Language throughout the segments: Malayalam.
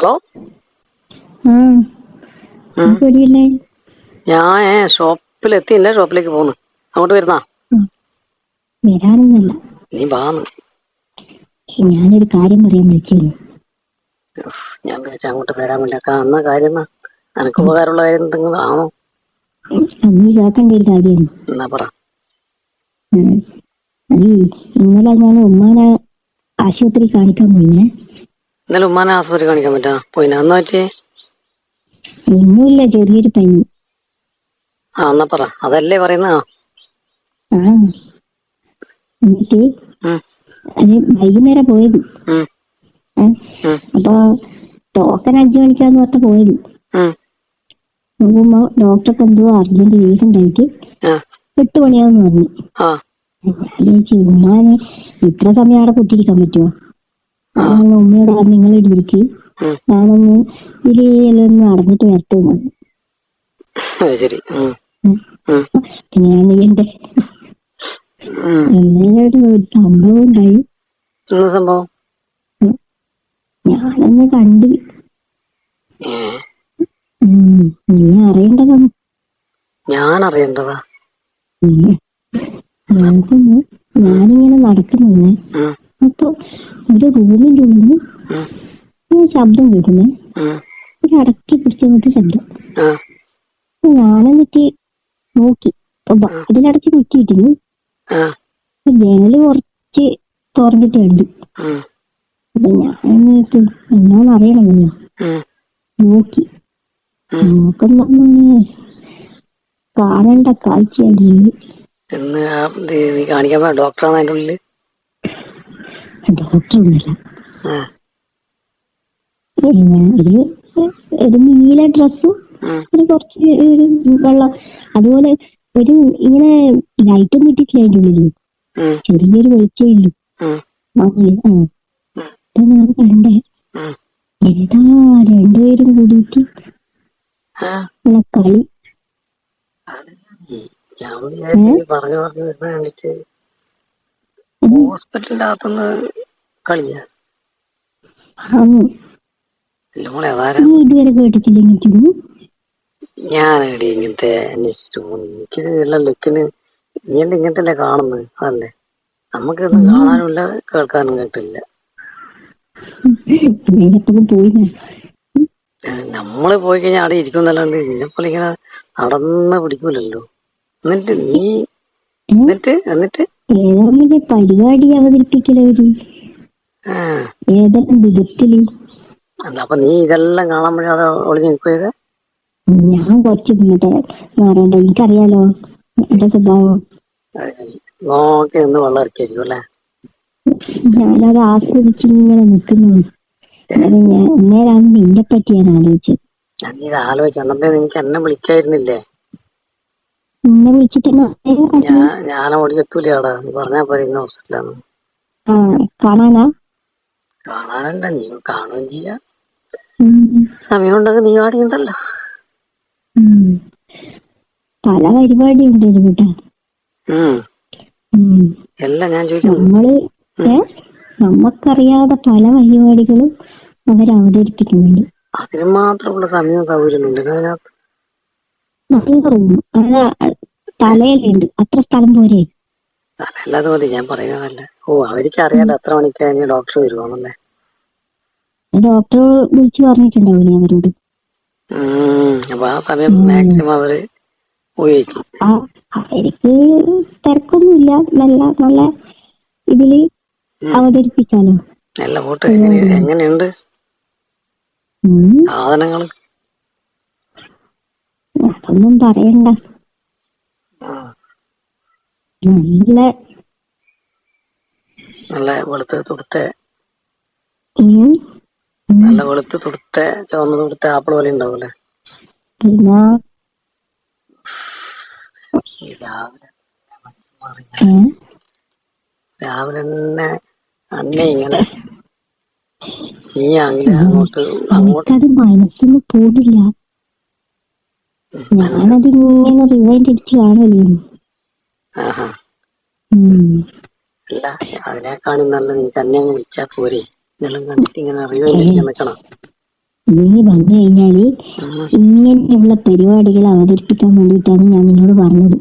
ഹലോ. ഞാൻ ഷോപ്പിലെത്തിയില്ല, ഷോപ്പിലേക്ക് പോന്നു. അങ്ങോട്ട് വരുന്നാ? വരാനൊന്നല്ല, നീ വാന്ന്. ഞാനൊരു കാര്യം പറയാൻ വിളിച്ചിരുന്നു. ഞാൻ വിചാരിച്ച അങ്ങോട്ട് വരാൻ വേണ്ടിയൊക്കെ അന്ന കാര്യം എനക്ക് ഉപകാരമുള്ള കാര്യം എന്തെങ്കിലും ആണോ? നീ കേൾക്കേണ്ട ഒരു കാര്യമാണ്. എന്നാ പറ. ഇന്നലെ ഞാൻ ഉമ്മാനെ ആശുപത്രി കാണിക്കാൻ പോയിനെ. ഇന്നലെ ഉമ്മാനെ ആശുപത്രി കാണിക്കാൻ പറ്റാ പോയിന? അന്ന് പറ്റിയേ? ഒന്നുമില്ല, ചെറിയൊരു പനി. എന്നാ പറ, അതല്ലേ പറയുന്ന. എന്നിട്ട് അത് വൈകുന്നേരം പോയത്. അപ്പൊ ടോക്കൺ 5 മണിക്കാന്ന് പറഞ്ഞ പോയത്. നോക്കുമ്പോ ഡോക്ടർക്ക് എന്തോ അർജന്റ് കേസ് ഉണ്ടായിട്ട് 8 മണിയാന്ന് പറഞ്ഞു. ഉമ്മാന് ഇത്ര സമയം അവിടെ കുത്തിരിക്കാൻ പറ്റുമോ? ഉമ്മയോട് പറഞ്ഞു, നിങ്ങൾ ഇടിക്ക്, ഞാനൊന്ന് ഇതിലൊന്ന് അടഞ്ഞിട്ട് വരട്ടെ പറഞ്ഞു. പിന്നെ ഞാൻ എന്റെ എന്നോട് സംഭവം ഉണ്ടായി. സംഭവം ഞാനൊന്ന് കണ്ട്. നീ അറിയേണ്ടതാണ്. ഞാൻ അറിയേണ്ടതാ? ഞാനിങ്ങനെ നടക്കുന്നേ, അപ്പൊ ഒരു റൂമിന്റെ ഉള്ളിൽ ശബ്ദം കേൾക്കുന്നേ, ഒരു അടക്കി പിടിച്ച ശബ്ദം. ഞാനെന്നിട്ട് നോക്കി, അതിലടച്ച് കുറ്റിയിട്ടിന് ജനല് കുറച്ച് തുറന്നിട്ട് കണ്ടു. അപ്പൊ ഞാൻ എന്നാന്നറിയണമല്ലോ, നോക്കി. നോക്കുന്ന കാണേണ്ട കാഴ്ചയായിരുന്നു. ഡോക്ടറാണ് അതിന്റെ ഉള്ളില്? ഡോക്ടറൊന്നുമില്ല, ഒരു നീല ഡ്രസ്സും ഒരു കുറച്ച് വെള്ളം, അതുപോലെ ഒരു ഇങ്ങനെ ലൈറ്റും കിട്ടിയിട്ടില്ല അതിന്റെ ഉള്ളില്, ചെറിയൊരു വെളിച്ചമുള്ളൂ. ഞാൻ കണ്ടേ എന്താ രണ്ടുപേരും കൂടിയിട്ട് കളി. പറഞ്ഞു കണ്ടിട്ട് ഹോസ്പിറ്റലിന്റെ അകത്തുനിന്ന് കളിയാ? ഇതുവരെ കേട്ടിട്ടില്ല. ഞാനെടി ഇങ്ങനത്തെ അന്വേഷിച്ചു പോകുന്നു. എനിക്കിത് ഉള്ള ലുക്കിന് ഇനിയല്ല ഇങ്ങനത്തെ അല്ലേ കാണുന്നത്, അതല്ലേ? നമുക്കിതൊന്നും കാണാനുമില്ല, കേൾക്കാനും കേട്ടില്ല. നമ്മള് പോയി കഴിഞ്ഞാൽ അവിടെ ഇരിക്കുന്നല്ലാണ്ട് ഇതിനെപ്പോലെ ഇങ്ങനെ നടന്ന് പിടിക്കൂലല്ലോ. എന്നിട്ട് നീ എന്നിട്ട് പരിപാടി അവതരിപ്പിക്കലവര് ഏതെല്ലാം വിധത്തില്. അപ്പൊ നീ ഇതെല്ലാം കാണാൻ വേണ്ടി അവിടെ ഒളിഞ്ഞു നിൽക്കുക? ഞാൻ കുറച്ച് പറയണ്ട, എനിക്കറിയാലോ എന്റെ സ്വഭാവം. നോക്കി ഒന്ന് വെള്ളം ഇറക്കിയായിരിക്കും അല്ലേ? ഞാനത് ആസ്വദിച്ചിങ്ങനെ നിൽക്കുന്നു. അന്നേരാണ് നിന്നെ പറ്റി ഞാൻ ആലോചിച്ചത്. ഇത് ആലോചിച്ചേ നിനക്ക് എന്നെ വിളിക്കായിരുന്നില്ലേ? നിന്നെ വിളിച്ചിട്ട് ഞാൻ ഓടിയെത്തൂലേ അവിടെ? നീ പറഞ്ഞാ പോലെ ഇന്ന് ഹോസ്പിറ്റലാണ്. കാണാനല്ല, നീ കാണുകയും ചെയ്യാം. സമയം ഉണ്ടെങ്കിൽ നീ ആടിയുണ്ടല്ലോ. പല പരിപാടി ഉണ്ട് കേട്ടാ. എല്ലാം ഞാൻ നമ്മക്കറിയാതെ പല പരിപാടികളും അവരവതരിപ്പിക്കുന്നുണ്ട്. അതിന് മാത്രമുള്ള സമയവും സൗകര്യമുണ്ട് അതിനകത്ത്. തലയിലുണ്ട്, അത്ര സ്ഥലം പോരെ? തലയല്ലാതെ മതി, ഞാൻ പറയുന്നതല്ല. അവർക്ക് അറിയാലോ എത്ര മണിക്കാണ് ഡോക്ടർ വരുവാന്നല്ലേ. ഡോക്ടർ വിളിച്ചു പറഞ്ഞിട്ടുണ്ടാവില്ലേ അവരോട്? അപ്പൊ ആ സമയം മാക്സിമം അവര് ഉപയോഗിക്കും. അവർക്ക് തിരക്കൊന്നുമില്ല, നല്ല ഇതില് അവതരിപ്പിച്ചാലോ. നല്ല ഫോട്ടോ എങ്ങനെയുണ്ട് സാധനങ്ങള്? അതൊന്നും പറയണ്ട. നല്ല വെളുത്ത് തുടുത്ത, നല്ല വെളുത്ത് തുടുത്ത ചുവന്ന് തുടുത്ത ആപ്പിൾ പോലെ ഉണ്ടാവൂലേ? രാവിലെ തന്നെ അന്നെ ഇങ്ങനെ നീ അങ്ങനെ അങ്ങോട്ട് മനസ്സിന് പോടില്ല. ഞാനത് ഇങ്ങനെ റിവൈൻഡ് അടിച്ച് കാണുമല്ലോ. അല്ല, അതിനേക്കാളും നല്ല നീ തന്നെ അങ്ങ് വിളിച്ചാ പോരെ? ഇതെല്ലാം കണ്ടിട്ട് ഇങ്ങനെ റിവൈൻഡ് അടിക്കാൻ നിൽക്കണം. നീ വന്നു കഴിഞ്ഞാല് ഇങ്ങനെയുള്ള പരിപാടികൾ അവതരിപ്പിക്കാൻ വേണ്ടിയിട്ടാണ് ഞാൻ നിന്നോട് പറഞ്ഞത്.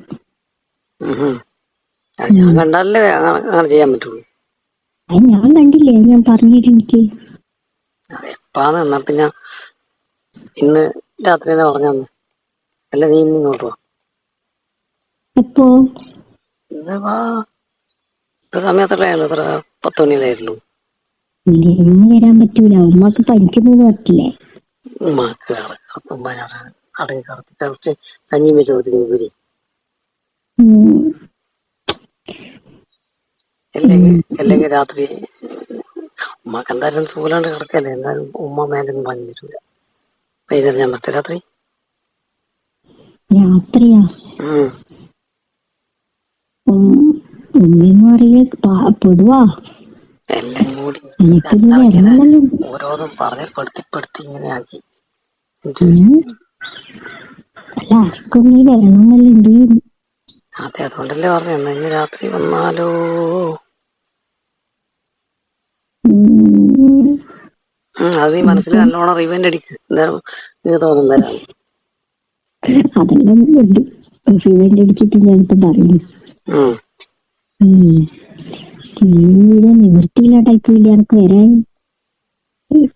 ഞാൻ കണ്ടാലേ അങ്ങനെ ചെയ്യാൻ പറ്റുള്ളൂ. അത് ഞാൻ കണ്ടില്ലേ, ഞാൻ പറഞ്ഞിട്ട് എനിക്ക് എപ്പാന്ന്. എന്നാ പിന്നെ ഇന്ന് രാത്രി തന്നെ പറഞ്ഞാ അല്ല, നീ ഇന്ന് ഇങ്ങോട്ട് വാ. എപ്പോ? ഇന്ന് വാ. സമയത്തല്ലായിരുന്നു, എത്ര 10 മണിയിലായിരുന്നു. ഇന്ന് വരാൻ പറ്റൂല, ഉമ്മക്ക് പനിക്കുന്നത് പറ്റില്ലേ. ഉമ്മാക്ക് അടങ്ങി കറത്തി കുറച്ച് കഞ്ഞി വെച്ച് കൊടുത്തിരി. അല്ലെങ്കിൽ രാത്രി ഉമ്മക്ക് എന്തായാലും സൂലാണ്ട് കിടക്കല്ലേ. എന്തായാലും ഉമ്മ മേലൊന്നും പനി വെച്ചില്ല. വൈകുന്നേരം ഞാൻ പറ്റ രാത്രി രാത്രിയാ ഒന്നും അറിയ പെടുവാ എല്ലാം കൂടി ഓരോന്നും പറഞ്ഞ് പെടുത്തി ഇങ്ങനെ ആക്കി. അല്ല ആർക്കും നീ വരണമെന്നല്ലുണ്ട്. അതെ, അതുകൊണ്ടല്ലേ പറഞ്ഞു ഇന്ന് രാത്രി വന്നാലോ. അത് നീ മനസ്സിൽ നല്ലോണം റിവെന്റ് അടിക്ക്. എന്തായാലും നീ തോന്നും വരാൻ. അതെല്ലാം ഉണ്ട്, റിവെന്റ് അടിച്ചിട്ട് ഞാനിപ്പം പറയുന്നു. നിവൃത്തിയില്ലാണ്ടായിപ്പോയില്ല എനിക്ക് വരാൻ.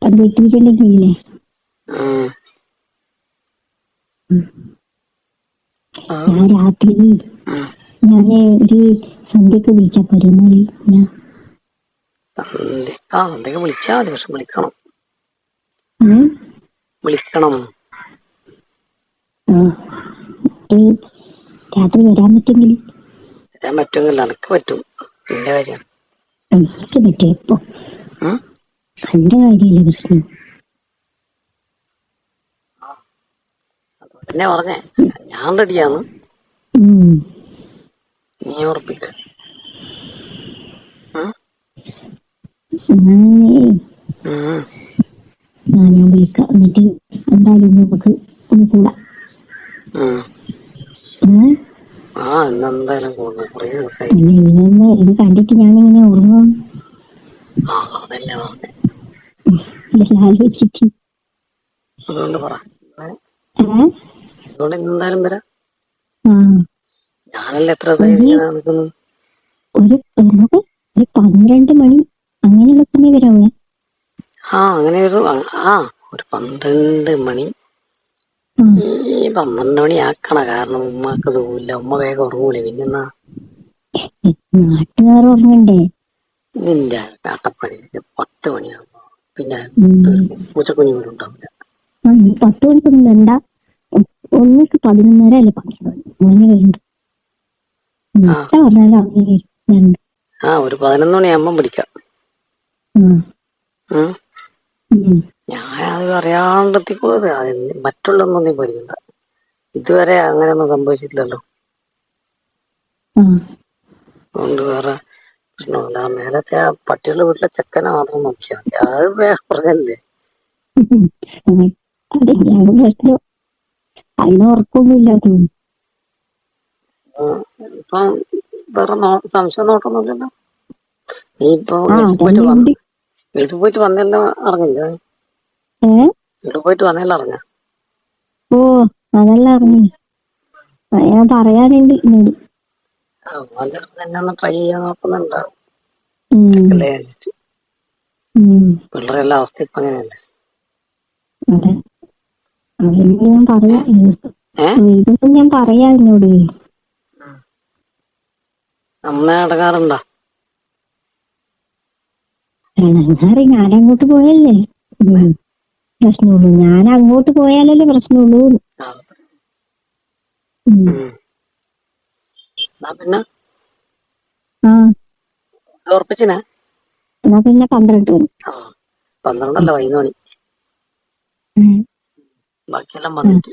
അത് വെട്ടിയിട്ടുണ്ടെങ്കിലേ ഞാൻ രാത്രി ഞാന് ഒരു സന്ധ്യക്ക് വിളിച്ചാ പോരെ? സന്ധ്യക്ക് വിളിച്ചാ മതി, പക്ഷെ വിളിക്കണം. രാത്രി വരാൻ പറ്റുമെങ്കിൽ വരാൻ പറ്റുമെങ്കില്ല, എനിക്ക് പറ്റും. എന്റെ കാര്യം എനിക്ക് പറ്റും. എപ്പോ? എന്റെ കാര്യമില്ല പ്രശ്നം. അതന്നെ പറഞ്ഞേ, ഞാൻ റെഡിയാന്ന്. നീ ഉറപ്പിക്ക. ഞാൻ വിളിക്കാം, എന്നിട്ട് എന്തായാലും നമുക്ക് ഒന്ന് കൂടാം. എന്തായാലും കൂടുന്നു. കുറേ ദിവസമായി ഇത് കണ്ടിട്ട് ഞാനിങ്ങനെ ഉറങ്ങും. അതന്നെ പറഞ്ഞേ. ആലോചിച്ചിട്ട് അതുകൊണ്ട് പറ. അതുകൊണ്ട് എന്തായാലും വരാം. ഞാനല്ല എത്ര നിൽക്കുന്നു. ഒരു 12 മണി അങ്ങനെയുള്ള സമയം വരാമേ. അങ്ങനെ ഒരു 12 മണി. ഈ 12 മണി ആക്കണ, കാരണം ഉമ്മക്ക് തോന്നില്ല. ഉമ്മ വേഗം ഉറങ്ങൂലേ. പിന്നെന്നാ നാട്ടുകാർ ഉറങ്ങണ്ടേ? നിന്റെ കാട്ടപ്പണി 10 മണിയാകുമ്പോ പിന്നെ പൂച്ചക്കുഞ്ഞു പോലും ഉണ്ടാവില്ല. 10 മണിക്കൊന്നും വേണ്ട, ഒന്നിക്ക് 11:30 അല്ലെ 12 മണി വരുന്നുണ്ട്. ഒരു 11 മണിയാകുമ്പം പിടിക്കാം. ഞാനത് അറിയാണ്ടെത്തിപ്പോയത്. മറ്റുള്ളൊന്നും നീ പഠിക്കണ്ട. ഇതുവരെ അങ്ങനെയൊന്നും സംഭവിച്ചിട്ടില്ലല്ലോ. അതുകൊണ്ട് വേറെ പ്രശ്നമില്ല. മേലത്തെ ആ പട്ടികളുടെ വീട്ടിലെ ചെക്കനെ മാത്രം നോക്കിയാൽ മതി. അത് വേറെ പറഞ്ഞല്ലേ. ഇപ്പൊ വേറെ സംശയം നോട്ടൊന്നുമില്ലല്ലോ. നീ ഇപ്പൊ വീട്ടിൽ പോയിട്ട് വന്നെല്ലാം അറിഞ്ഞില്ല? വീട്ടിൽ പോയിട്ട് വന്നെല്ലാം അറിഞ്ഞ? ഓ അതെല്ലാം അറിഞ്ഞു. ഞാൻ പറയാനുണ്ട് എന്നോട്. എന്നെ ഒന്ന് ട്രൈ ചെയ്യാൻ നോക്കുന്നുണ്ടാവും. പിള്ളേരെല്ലാം അവസ്ഥ ഇപ്പൊ അങ്ങനെയല്ലേ. ഞാൻ പറയാ എന്നോട്. അമ്മ അടങ്ങാറുണ്ടോ? ഞാൻ അങ്ങോട്ട് പോയല്ലേ പ്രശ്നമുള്ളൂ. ഞാൻ അങ്ങോട്ട് പോയാലല്ലേ പ്രശ്നമുള്ളൂ. പിന്നെ ഉറപ്പിച്ചിനാ? എന്നാ പിന്നെ 12 മണി. 12 11 മണി. ബാക്കിയെല്ലാം വന്നിട്ട്